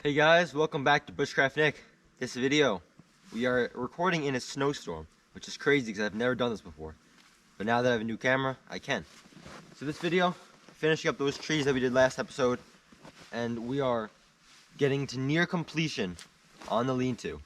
Hey guys, welcome back to Bushcraft Nick. This video, we are recording in a snowstorm, which is crazy because I've never done this before. But now that I have a new camera, I can. So this video, finishing up those trees that we did last episode, and we are getting to near completion on the lean-to.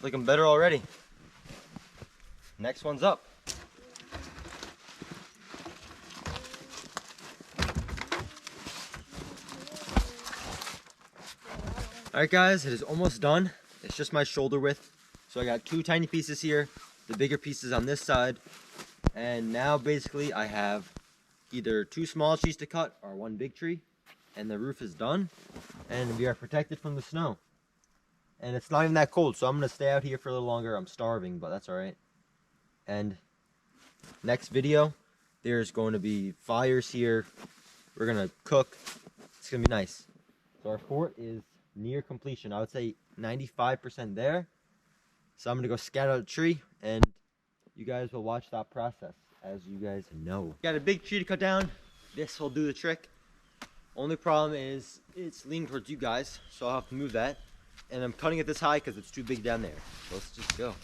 Looking better already. Next one's up. Alright guys, it is almost done. It's just my shoulder width. So I got two tiny pieces here, the bigger pieces on this side. And now basically I have either two small trees to cut or one big tree. And the roof is done. And we are protected from the snow. And it's not even that cold, so I'm going to stay out here for a little longer. I'm starving, but that's alright. And next video, there's going to be fires here. We're going to cook. It's going to be nice. So our fort is near completion. I would say 95% there. So I'm going to go scout out a tree, and you guys will watch that process, as you guys know. Got a big tree to cut down. This will do the trick. Only problem is it's leaning towards you guys, so I'll have to move that. And I'm cutting it this high because it's too big down there. So let's just go.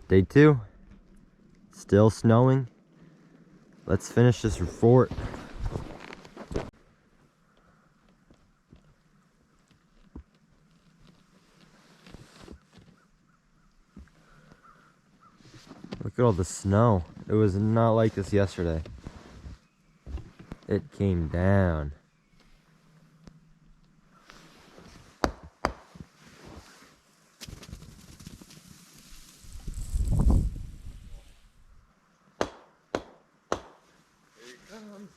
Day 2. Still snowing. Let's finish this fort. Look at all the snow. It was not like this yesterday. It came down. Here it comes.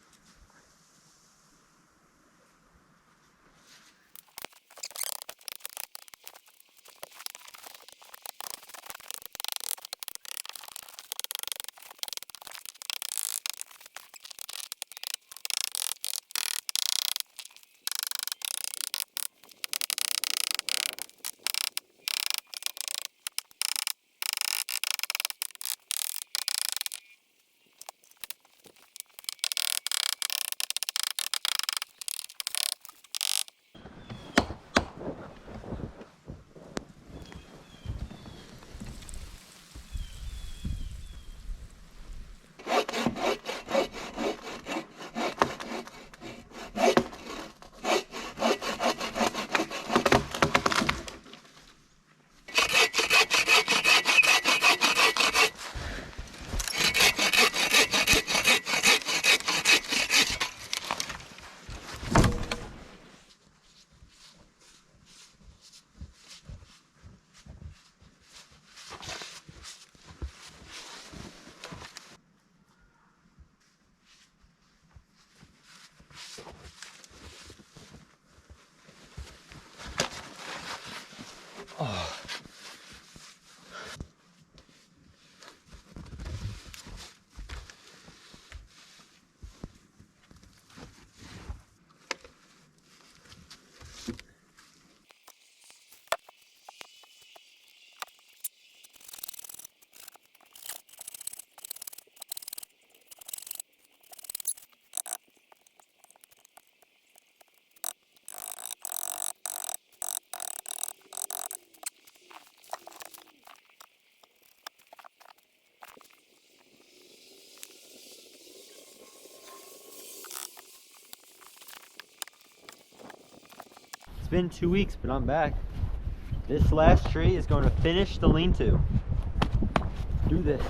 Oh. It's been 2 weeks, but I'm back. This last tree is going to finish the lean-to. Do this.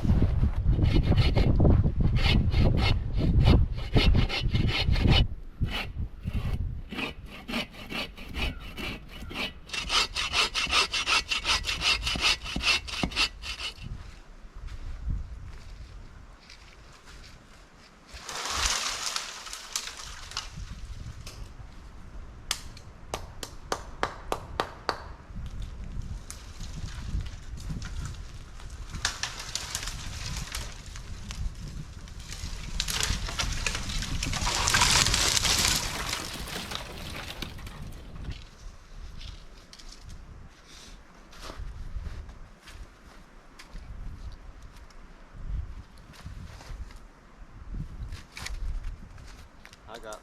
I got.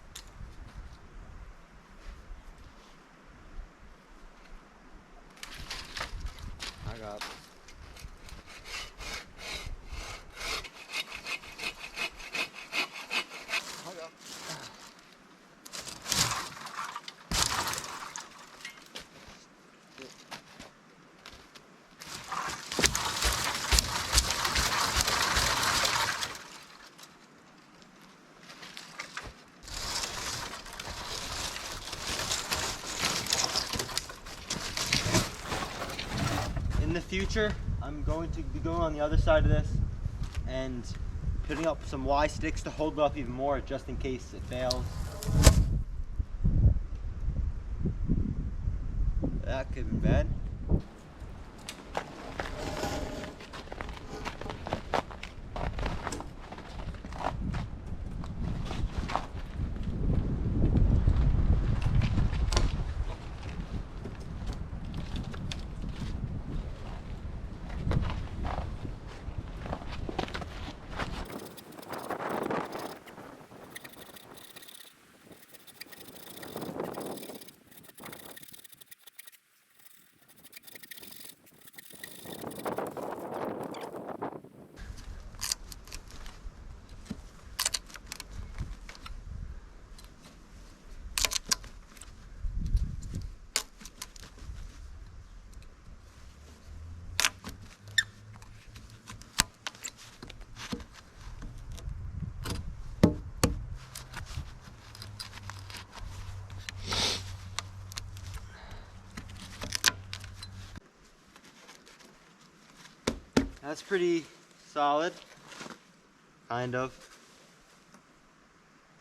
In the future, I'm going to be going on the other side of this and putting up some Y sticks to hold it up even more just in case it fails. That could have been bad. That's pretty solid, kind of.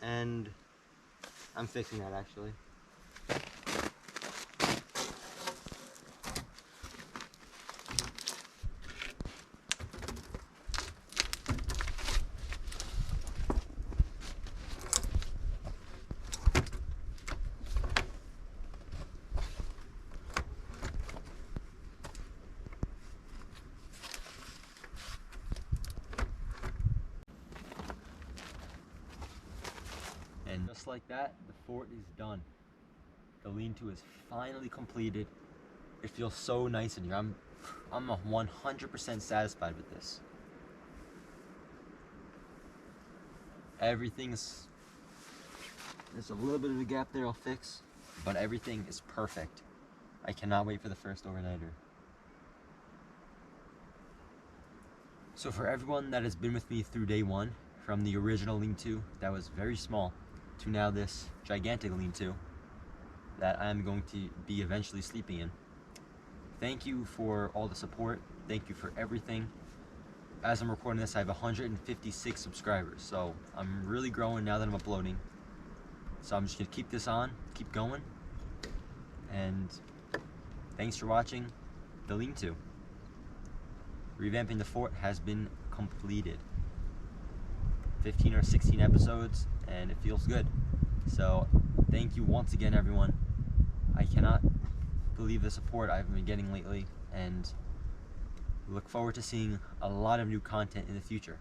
And I'm fixing that actually. And just like that, the fort is done. The lean-to is finally completed. It feels so nice in here. I'm 100% satisfied with this. Everything's, there's a little bit of a gap there I'll fix, but everything is perfect. I cannot wait for the first overnighter. So for everyone that has been with me through day one, from the original lean-to that was very small to now this gigantic lean-to that I am going to be eventually sleeping in, thank you for all the support. Thank you for everything. As I'm recording this, I have 156 subscribers, so I'm really growing now that I'm uploading. So I'm just gonna keep this on, keep going, and thanks for watching the lean-to. Revamping the fort has been completed. 15 or 16 episodes, and it feels good. So thank you once again, everyone. I cannot believe the support I've been getting lately, and look forward to seeing a lot of new content in the future.